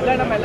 Camera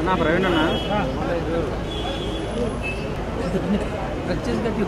నా ప్రవీణ్ అన్న వచ్చేసి గట్టి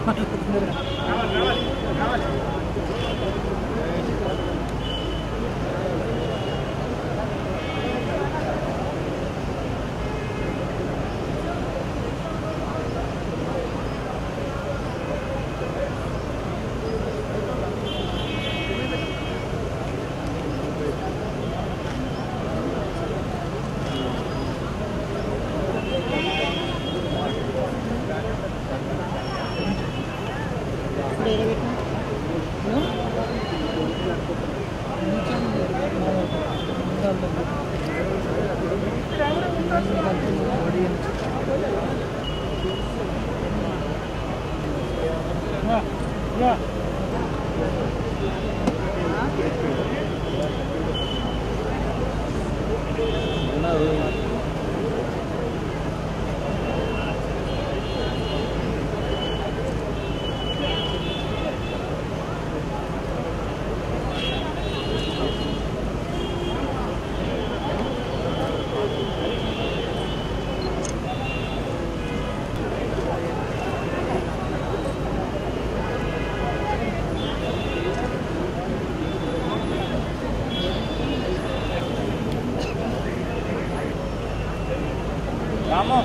రాము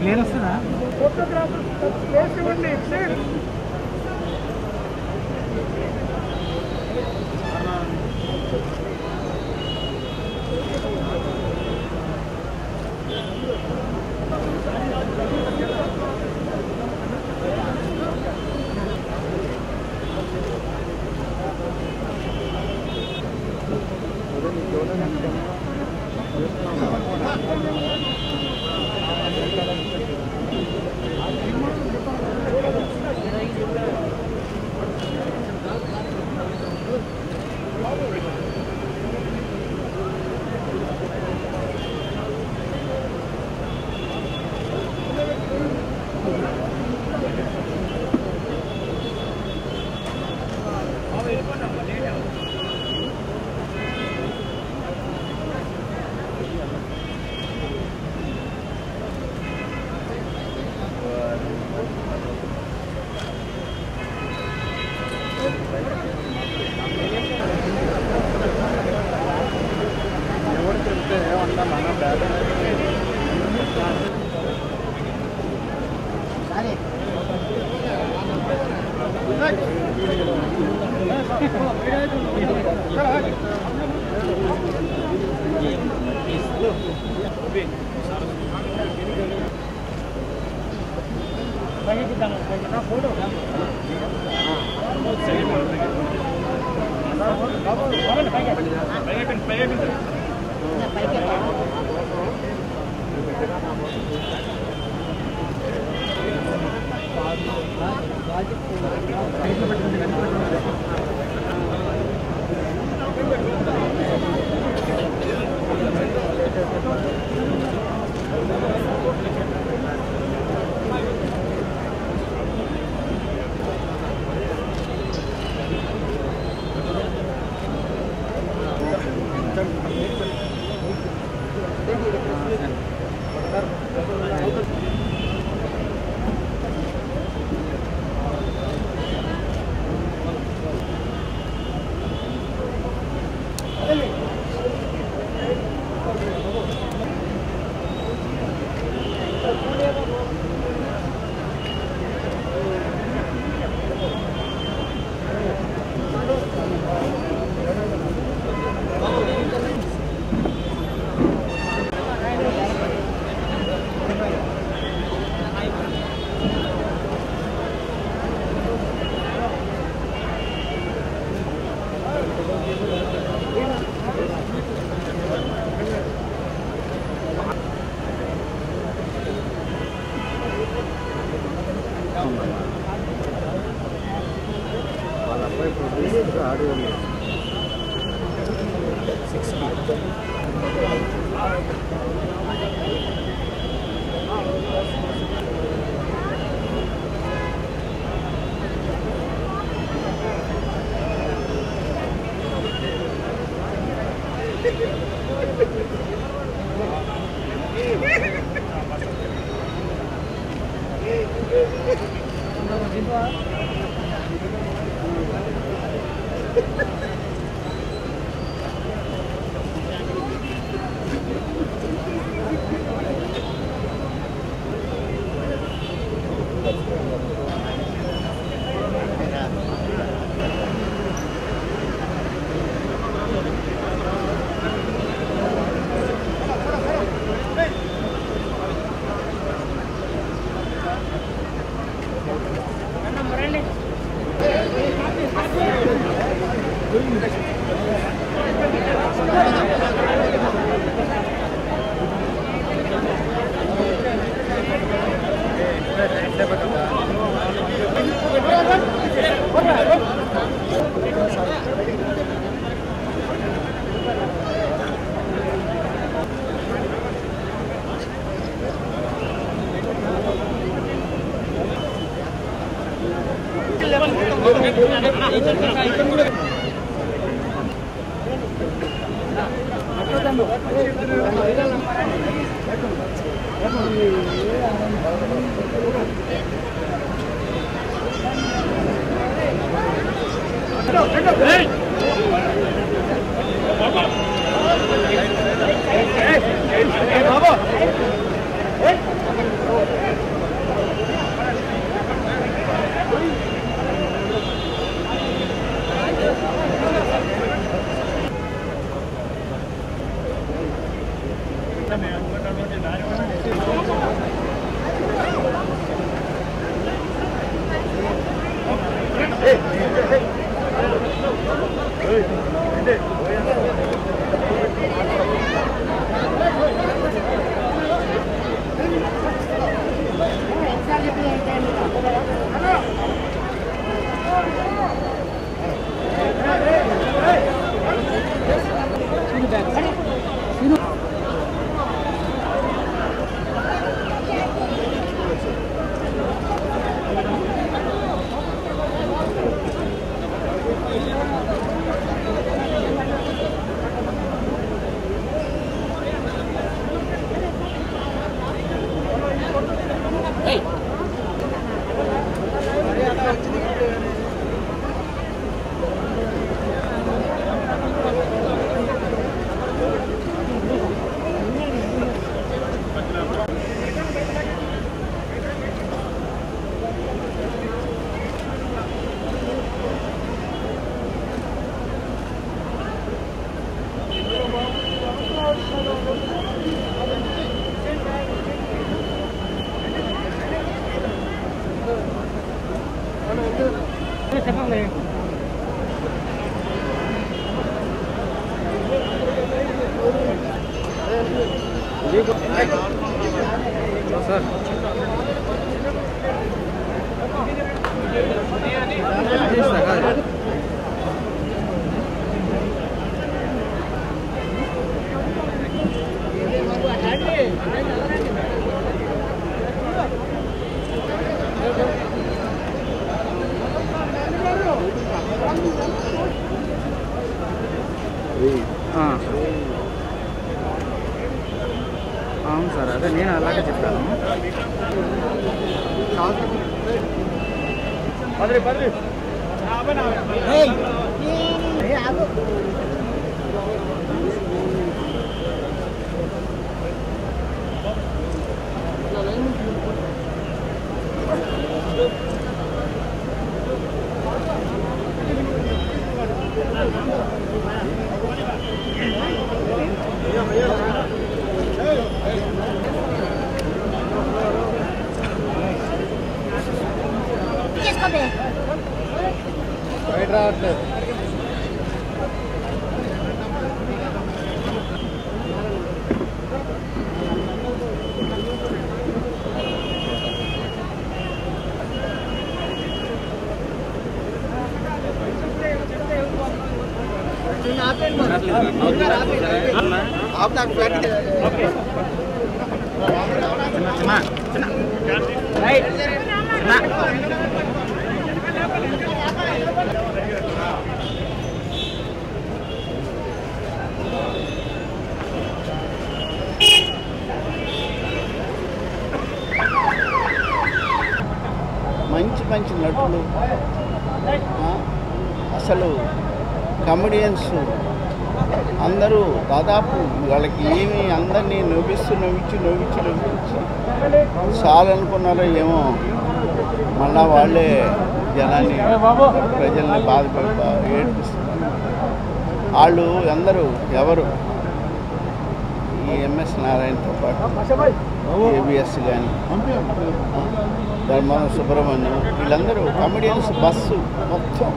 నేను వస్తున్నా ఫోటోగ్రాఫర్ ప్లేస్ ఇవ్వండి సైడ్ వాళ్ళ అబ్బాయి ప్రొడ్యూసర్ ఆడియో 60 Hey! చెప్పండి. సార్ అవును సార్, అదే నేను అలాగే చెప్పాను. బయట రావట్లేదు. మంచి మంచి నటులు, అసలు కమెడియన్స్ అందరూ దాదాపు వాళ్ళకి ఏమి అందరినీ నవ్వించి చాలనుకున్నారో ఏమో, మళ్ళా వాళ్ళే జనాన్ని ప్రజల్ని ఏడిపిస్తున్నారు. వాళ్ళు అందరూ ఎవరు ఈ ఎంఎస్ నారాయణతో పాటు ఏబిఎస్ కానీ ధర్మవరం సుబ్రహ్మణ్యం వీళ్ళందరూ కమెడియన్స్ బస్సు మొత్తం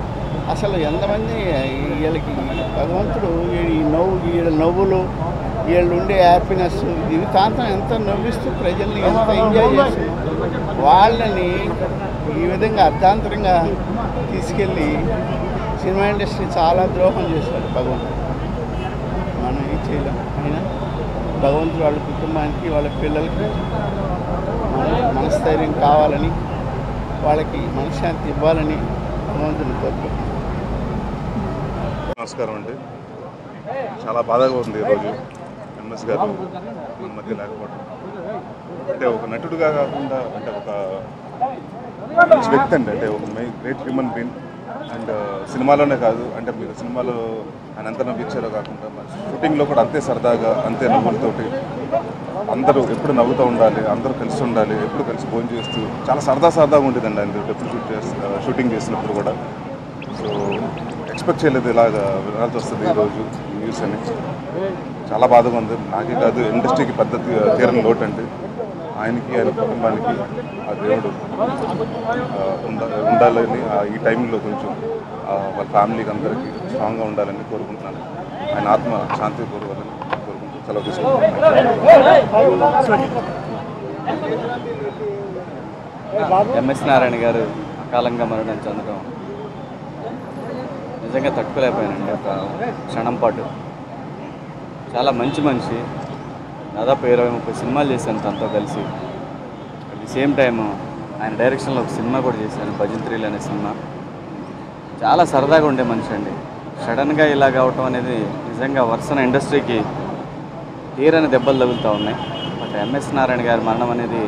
అసలు ఎంతమంది వీళ్ళకి భగవంతుడు ఈ వీళ్ళ నవ్వులు వీళ్ళు ఉండే హ్యాపీనెస్ జీవితాంతం ఎంత నవ్విస్తూ ప్రజల్ని ఎంత ఎంజాయ్ చేస్తున్నారు. వాళ్ళని ఈ విధంగా అర్ధాంతరంగా తీసుకెళ్ళి సినిమా ఇండస్ట్రీ చాలా ద్రోహం చేశాడు భగవంతుడు. మనం ఏం చేయలేం. అయినా భగవంతుడు వాళ్ళ కుటుంబానికి వాళ్ళ పిల్లలకి మనస్థైర్యం కావాలని, వాళ్ళకి మనశ్శాంతి ఇవ్వాలని భగవంతుని కోరుకుంటున్నాను. నమస్కారం అండి. చాలా బాధగా ఉంది ఈరోజు ఎంఎస్ గారు మన మధ్య లేకపోవడం. అంటే ఒక నటుడుగా కాకుండా అంటే ఒక మంచి వ్యక్తి అండి, అంటే ఒక గ్రేట్ హ్యూమన్ బీయింగ్. అండ్ సినిమాలోనే కాదు, అంటే మీరు సినిమాలో ఆయన ఎంత నవ్వించారో కాకుండా షూటింగ్లో కూడా అంతే సరదాగా అంతే నవ్వులతోటి అందరూ ఎప్పుడు నవ్వుతూ ఉండాలి, అందరూ కలిసి ఉండాలి, ఎప్పుడు కలిసి భోజనం చేస్తూ చాలా సరదాగా ఉండేదండి ఆయన ఎప్పుడు షూటింగ్ చేసినప్పుడు కూడా. సో ఎక్స్పెక్ట్ చేయలేదు ఇలాగా వినాల్సి వస్తుంది ఈరోజు న్యూస్ అని. చాలా బాధగా ఉంది. నాకే కాదు, ఇండస్ట్రీకి పెద్ద తీరని లోటు అండి. ఆయనకి ఆయన కుటుంబానికి ఆ దేవుడు ఉండాలని, ఈ టైంలో కొంచెం వాళ్ళ ఫ్యామిలీకి అందరికీ స్ట్రాంగ్గా ఉండాలని కోరుకుంటున్నాను. ఆయన ఆత్మ శాంతి కోరుకోవాలని కోరుకుంటూ సెలవు తీసుకుంటున్నాను. ఎంఎస్ నారాయణ గారు అకాలంగా మరణం చెందడం నిజంగా తట్టుకోలేకపోయానండి. ఒక క్షణం పాటు చాలా మంచి మనిషి. దాదాపు 20-30 సినిమాలు చేశాను తనతో కలిసి. అట్ ది సేమ్ టైం ఆయన డైరెక్షన్లో ఒక సినిమా కూడా చేశాను, భజంత్రీలు అనే సినిమా. చాలా సరదాగా ఉండే మనిషి అండి. సడన్గా ఇలా కావటం అనేది నిజంగా వర్సన ఇండస్ట్రీకి తీరని దెబ్బలు తగులుతూ ఉన్నాయి. బట్ ఎంఎస్ నారాయణ గారి మరణం అనేది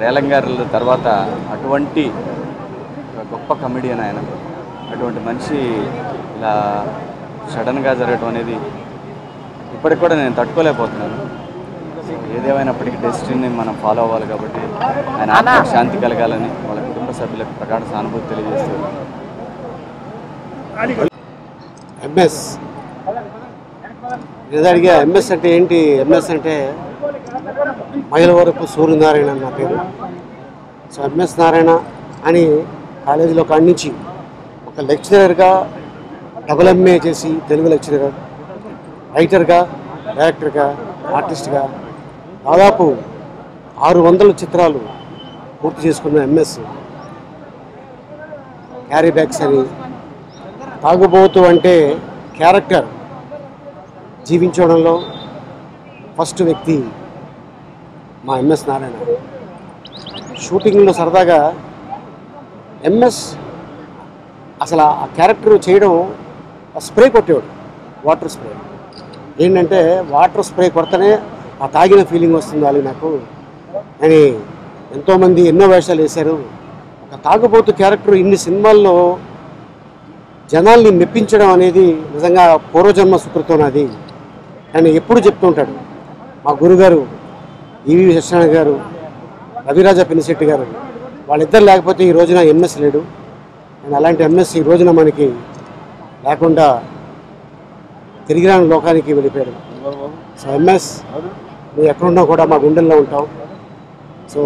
రేలం గారి తర్వాత అటువంటి గొప్ప కమెడియన్ ఆయన. అటువంటి మనిషి ఇలా సడన్గా జరగటం అనేది ఇప్పటికి కూడా నేను తట్టుకోలేకపోతున్నాను. ఏదేమైనప్పటికీ డెస్టినీని మనం ఫాలో అవ్వాలి కాబట్టి ఆయన ఆత్మకు శాంతి కలగాలని వాళ్ళ కుటుంబ సభ్యులకు ప్రగాఢ సానుభూతి తెలియజేస్తూ ఎంఎస్ నిజానికి ఎంఎస్ అంటే ఏంటి? ఎంఎస్ అంటే మైలవరపు సూర్యనారాయణ అన్న పేరు. సో ఎంఎస్ నారాయణ అని కాలేజీలో కాడి నుంచి ఒక లెక్చరర్గా డబుల్ ఎంఏ చేసి తెలుగు లెక్చరర్, రైటర్గా, డైరెక్టర్గా, ఆర్టిస్ట్గా దాదాపు 600 చిత్రాలు పూర్తి చేసుకున్న ఎంఎస్ క్యారీ బ్యాగ్స్ అని తాగుబోతు అంటే క్యారెక్టర్ జీవించడంలో ఫస్ట్ వ్యక్తి మా ఎంఎస్ నారాయణ. షూటింగ్లో సరదాగా ఎంఎస్ అసలు ఆ క్యారెక్టర్ చేయడం స్ప్రే కొట్టేవాడు, వాటర్ స్ప్రే. ఏంటంటే వాటర్ స్ప్రే కొడితేనే ఆ తాగిన ఫీలింగ్ వస్తుంది అది నాకు అని ఎంతోమంది ఎన్నో వేషాలు వేశారు. ఒక తాగుబోతు క్యారెక్టర్ ఇన్ని సినిమాల్లో జనాల్ని మెప్పించడం అనేది నిజంగా పూర్వజన్మ సుకృతం అది. ఆయన ఎప్పుడు చెప్తూ ఉంటాడు. మా గురుగారు ఈవి సత్యనారాయణ గారు, రవిరాజ పినిశెట్టి గారు, వాళ్ళిద్దరు లేకపోతే ఈ రోజున ఎంఎస్ లేడు. అండ్ అలాంటి ఎంఎస్ ఈ రోజున మనకి లేకుండా తిరిగి రాని లోకానికి వెళ్ళిపోయాడు. సో ఎంఎస్ నువ్వు ఎక్కడున్నా కూడా మా గుండెల్లో ఉంటావు. సో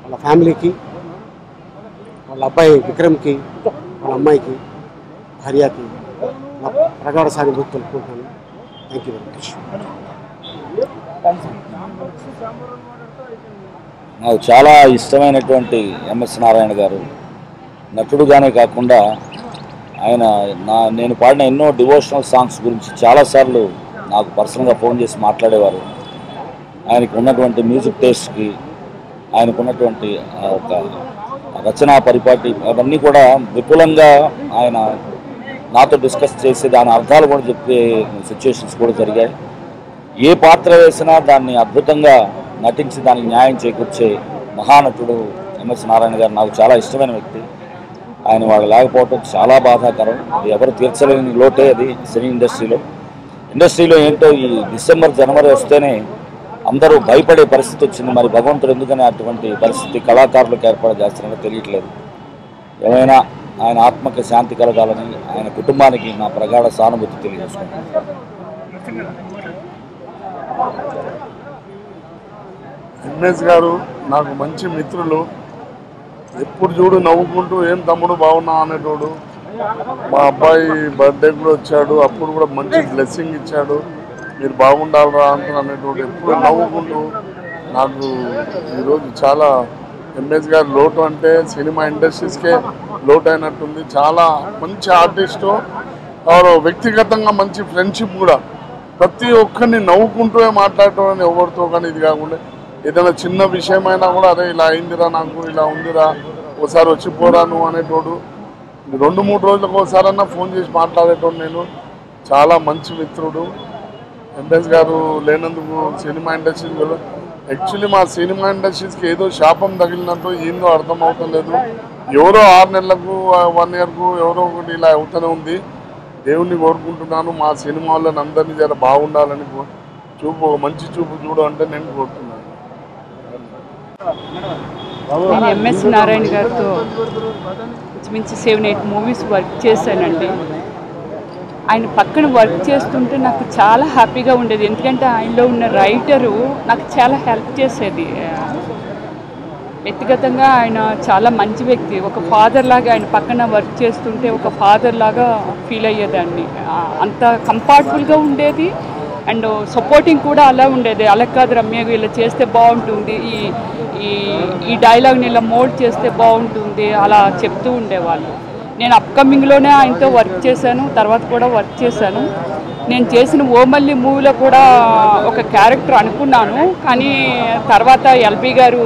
వాళ్ళ ఫ్యామిలీకి, వాళ్ళ అబ్బాయి విక్రమ్కి, వాళ్ళ అమ్మాయికి హరియాకి నా ప్రగాఢ సానుభూతి తెలుపుకుంటాను. Thank you very much. నాకు చాలా ఇష్టమైనటువంటి ఎంఎస్ నారాయణ గారు నటుడుగానే కాకుండా ఆయన నేను పాడిన ఎన్నో డివోషనల్ సాంగ్స్ గురించి చాలాసార్లు నాకు పర్సనల్గా ఫోన్ చేసి మాట్లాడేవారు. ఆయనకు ఉన్నటువంటి మ్యూజిక్ టేస్ట్కి, ఆయనకు ఉన్నటువంటి ఒక రచనా పరిపాటి అవన్నీ కూడా విపులంగా ఆయన నాతో డిస్కస్ చేసి దాని అర్థాలు కూడా చెప్పే సిచ్యువేషన్స్ కూడా జరిగాయి. ఏ పాత్ర వేసినా దాన్ని అద్భుతంగా నటించి దానికి న్యాయం చేకూర్చే మహానటుడు ఎంఎస్ నారాయణ గారు. నాకు చాలా ఇష్టమైన వ్యక్తి. ఆయన వాళ్ళు లేకపోవటం చాలా బాధాకరం. అది ఎవరు తీర్చలేని లోటే అది సినీ ఇండస్ట్రీలో ఏంటో ఈ డిసెంబర్ జనవరి వస్తేనే అందరూ భయపడే పరిస్థితి వచ్చింది. మరి భగవంతుడు ఎందుకని అటువంటి పరిస్థితి కళాకారులకు ఏర్పాటు చేస్తున్నారో తెలియట్లేదు. ఏమైనా ఆయన ఆత్మకి శాంతి కలగాలని, ఆయన కుటుంబానికి నా ప్రగాఢ సానుభూతి తెలియజేసుకుంటాను. ఎంఎస్ గారు నాకు మంచి మిత్రులు. ఎప్పుడు చూడు నవ్వుకుంటూ ఏం తమ్ముడు బాగున్నా అనేటోడు. మా అబ్బాయి బర్త్డే కూడా వచ్చాడు, అప్పుడు కూడా మంచి బ్లెస్సింగ్ ఇచ్చాడు. మీరు బాగుండాలరా అనేటోడు. ఎప్పుడు నవ్వుకుంటూ నాకు ఈరోజు చాలా ఎంఎస్ గారు లోటు అంటే సినిమా ఇండస్ట్రీస్కే లోటు అయినట్టుంది. చాలా మంచి ఆర్టిస్టు, వ్యక్తిగతంగా మంచి ఫ్రెండ్షిప్ కూడా. ప్రతి ఒక్కరిని నవ్వుకుంటూ మాట్లాడటం ఎవరితో కానీ ఇది కాకుండా ఏదైనా చిన్న విషయమైనా కూడా అరే ఇలా అయిందిరా, నాకు ఇలా ఉందిరా, ఒకసారి వచ్చిపోరా నువ్వు అనేటోడు. 2-3 రోజులకు ఒకసారన్నా ఫోన్ చేసి మాట్లాడేటోడు. నేను చాలా మంచి మిత్రుడు. ఎంఎస్ గారు లేనందుకు సినిమా ఇండస్ట్రీ యాక్చువల్లీ మా సినిమా ఇండస్ట్రీస్కి ఏదో శాపం తగిలినట్టు ఏందో అర్థమవుతం లేదు. ఎవరో 6 నెలలకు 1 ఇయర్కు ఎవరో ఒకటి ఇలా అవుతూనే ఉంది. దేవుణ్ణి కోరుకుంటున్నాను మా సినిమా వాళ్ళని అందరినీ జర బాగుండాలని మంచి చూపు చూడు అంటే నేను కోరుతున్నాను. నేను ఎంఎస్ నారాయణ గారితో మించి 7-8 మూవీస్ వర్క్ చేశానండి. ఆయన పక్కన వర్క్ చేస్తుంటే నాకు చాలా హ్యాపీగా ఉండేది. ఎందుకంటే ఆయనలో ఉన్న రైటరు నాకు చాలా హెల్ప్ చేసేది. వ్యక్తిగతంగా ఆయన చాలా మంచి వ్యక్తి. ఒక ఫాదర్ లాగా ఆయన పక్కన వర్క్ చేస్తుంటే ఒక ఫాదర్ లాగా ఫీల్ అయ్యేదాన్ని. అంత కంఫర్టబుల్గా ఉండేది. అండ్ సపోర్టింగ్ కూడా అలా ఉండేది. అలా కాదు రమ్య ఇలా చేస్తే బాగుంటుంది, ఈ డైలాగ్ని ఇలా మోల్డ్ చేస్తే బాగుంటుంది అలా చెప్తూ ఉండేవాళ్ళు. నేను అప్కమింగ్లోనే ఆయనతో వర్క్ చేశాను, తర్వాత కూడా వర్క్ చేశాను. నేను చేసిన ఓమల్లి మూవీలో కూడా ఒక క్యారెక్టర్ అనుకున్నాను, కానీ తర్వాత ఎల్బీ గారు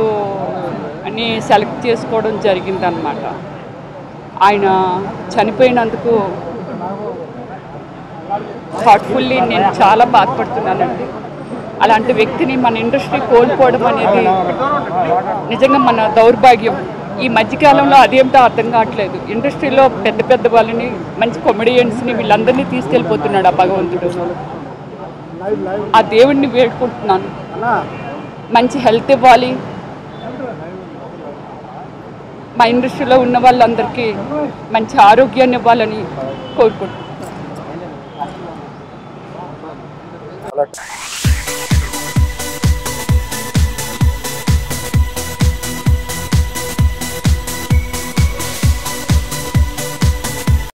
అని సెలెక్ట్ చేసుకోవడం జరిగిందనమాట. ఆయన చనిపోయినందుకు హార్ట్ఫుల్లీ నేను చాలా బాధపడుతున్నానండి. అలాంటి వ్యక్తిని మన ఇండస్ట్రీ కోల్పోవడం అనేది నిజంగా మన దౌర్భాగ్యం. ఈ మధ్యకాలంలో అదేమిటో అర్థం కావట్లేదు. ఇండస్ట్రీలో పెద్ద పెద్ద వాళ్ళని, మంచి కామెడియన్స్ని వీళ్ళందరినీ తీసుకెళ్ళిపోతున్నాడు ఆ భగవంతుడు. ఆ దేవుడిని వేడుకుంటున్నాను, మంచి హెల్త్ ఇవ్వాలి. మా ఇండస్ట్రీలో ఉన్న వాళ్ళందరికీ మంచి ఆరోగ్యాన్ని ఇవ్వాలని కోరుకుంటున్నాను.